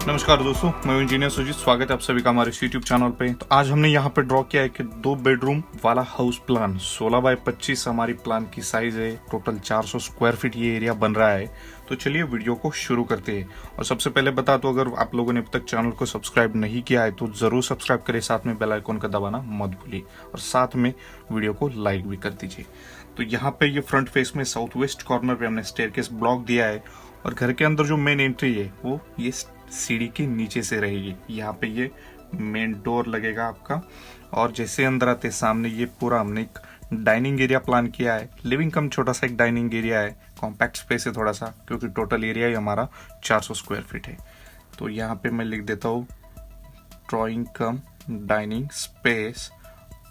नमस्कार दोस्तों, मैं हूं इंजीनियर सुजीत। स्वागत है आप सभी का हमारे यूट्यूब चैनल पे। तो आज हमने यहाँ पे ड्रॉ किया है कि 2 बेडरूम वाला हाउस प्लान 16 बाय 25 हमारी प्लान की साइज है। टोटल 400 स्क्वायर फीट ये एरिया बन रहा है। तो चलिए वीडियो को शुरू करते हैं। और सबसे पहले बता दो, अगर आप लोगों ने अब तक चैनल को सब्सक्राइब नहीं किया है तो जरूर सब्सक्राइब करें, साथ में बेल आइकन का दबाना मत भूलिए और साथ में वीडियो को लाइक भी कर दीजिए। तो यहाँ पे ये फ्रंट फेस में साउथ वेस्ट कॉर्नर पे हमने स्टेयरकेस ब्लॉक दिया है और घर के अंदर जो मेन एंट्री है वो ये सीढ़ी के नीचे से रहेगी। यहाँ पे ये मेन डोर लगेगा आपका। और जैसे अंदर आते सामने ये पूरा हमने एक डाइनिंग एरिया प्लान किया है। लिविंग कम छोटा सा एक डाइनिंग एरिया है, कॉम्पैक्ट स्पेस है थोड़ा सा, क्योंकि टोटल एरिया ही हमारा 400 स्क्वायर फीट है। तो यहाँ पे मैं लिख देता हूँ ड्रॉइंग कम डाइनिंग स्पेस।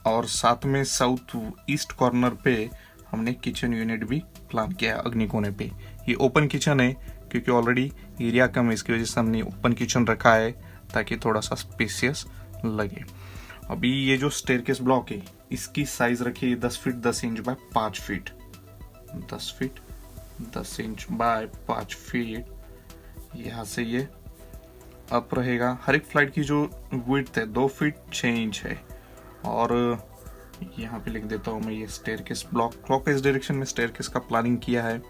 और साथ में साउथ ईस्ट कॉर्नर पे हमने किचन यूनिट भी प्लान किया है अग्नि कोने पे। ये ओपन किचन है क्योंकि ऑलरेडी एरिया कम है, इसकी वजह से हमने ओपन किचन रखा है ताकि थोड़ा सा स्पेसियस लगे। अभी ये जो स्टेयरकेस ब्लॉक है इसकी साइज रखी है 10 feet 10 inch by 5 feet. 10 feet 10 inch by 5 feet. यहाँ से ये अप रहेगा। हर एक फ्लाइट की जो विड्थ है 2 फीट 6 इंच है। और यहाँ पे लिख देता हूँ मैं ये स्टेयरकेस ब्लॉक क्लॉकवाइज डायरेक्शन में स्टेयरकेस का प्लानिंग किया है।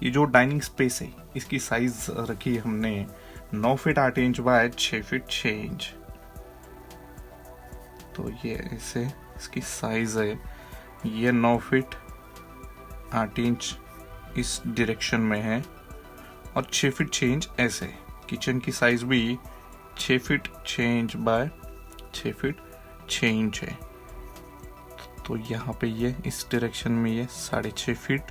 ये जो डाइनिंग स्पेस है इसकी साइज रखी है हमने 9 feet 8 inch by 6 feet 6 inch. तो ये ऐसे इसकी साइज है। ये 9 फीट 8 इंच इस डायरेक्शन में है और 6 फीट 6 इंच ऐसे। किचन की साइज भी 6 feet 6 inch by 6 feet 6 inch है। तो यहाँ पे ये इस डायरेक्शन में ये 6.5 फीट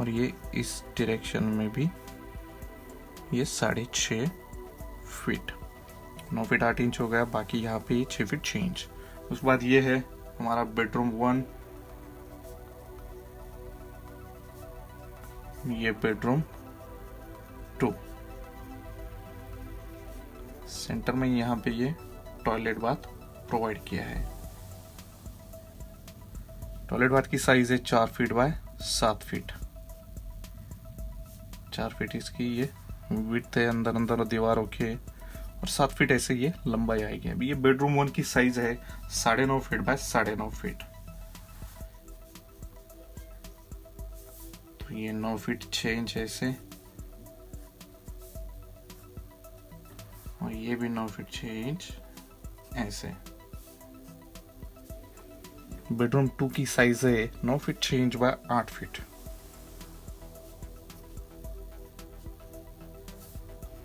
और ये इस डायरेक्शन में भी ये 6.5 फीट। 9 फीट 8 इंच हो गया। बाकी यहाँ पे 6 फीट 6 इंच। उसके बाद ये है हमारा बेडरूम 1, ये बेडरूम 2। सेंटर में यहाँ पे ये टॉयलेट बाथ प्रोवाइड किया है। टॉयलेट बाथ की साइज है 4 फीट बाय 7 फीट। 4 फीट इसकी ये विड्थ है अंदर दीवारों के और 7 फीट ऐसे ये लंबाई आएगी। अभी ये बेडरूम 1 की साइज है 9.5 फीट बाय 9.5 फीट। तो ये 9 फीट 6 इंच ऐसे और ये भी 9 फीट 6 इंच ऐसे। बेडरूम 2 की साइज है 9 फीट 6 इंच बाय 8 फीट।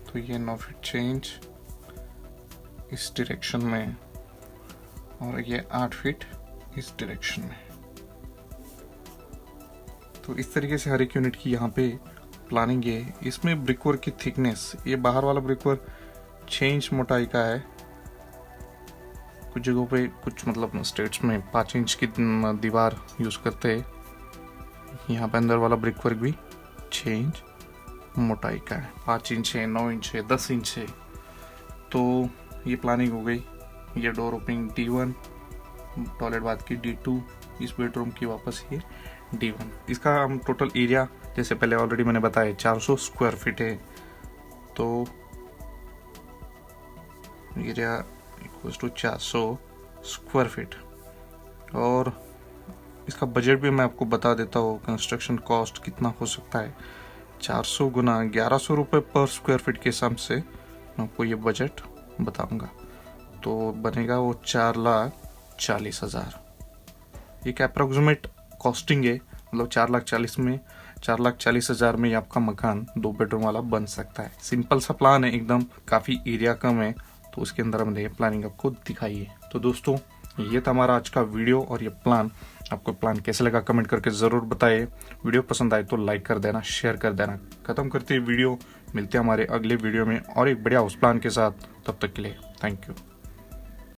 तो ये 9 फीट 6 इंच इस डायरेक्शन में और ये 8 फीट इस डायरेक्शन में। तो इस तरीके से हर एक यूनिट की यहाँ पे प्लानिंग है। इसमें ब्रिकवर्क की थिकनेस, ये बाहर वाला ब्रिकवर्क 6 इंच मोटाई का है। कुछ जगहों पे कुछ मतलब स्टेट्स में 5 इंच की दीवार यूज करते हैं। यहाँ पे अंदर वाला ब्रिकवर्क भी 6 इंच मोटाई का है। 5 इंच है, 9 इंच है, 10 इंच है। तो ये प्लानिंग हो गई। ये door opening D1, toilet bath की D2, इस बेडरूम की वापस ये D1। इसका हम टोटल एरिया जैसे पहले ऑलरेडी मैंने बताया 400 स्क्वायर फीट है। तो area equals to 400 square feet. और इसका बजट भी मैं आपको बता देता हूँ। कंस्ट्रक्शन कॉस्ट कितना हो सकता है 400 गुना 1100 रुपये पर स्क्वायर फीट के हिसाब से मैं आपको ये बजट बताऊंगा। तो बनेगा वो 4,40,000। एक अप्रोक्सीमेट कॉस्टिंग है, मतलब 4,40,000 में 4,40,000 में आपका मकान 2 बेडरूम वाला बन सकता है। सिंपल सा प्लान है एकदम, काफ़ी एरिया कम है तो उसके अंदर हमने ये प्लानिंग आपको दिखाई है। तो दोस्तों ये था हमारा आज का वीडियो और ये प्लान। आपको प्लान कैसे लगा कमेंट करके ज़रूर बताइए। वीडियो पसंद आए तो लाइक कर देना, शेयर कर देना। खत्म करते हैं वीडियो, मिलते हैं हमारे अगले वीडियो में और एक बढ़िया हाउस प्लान के साथ। तब तक के लिए थैंक यू।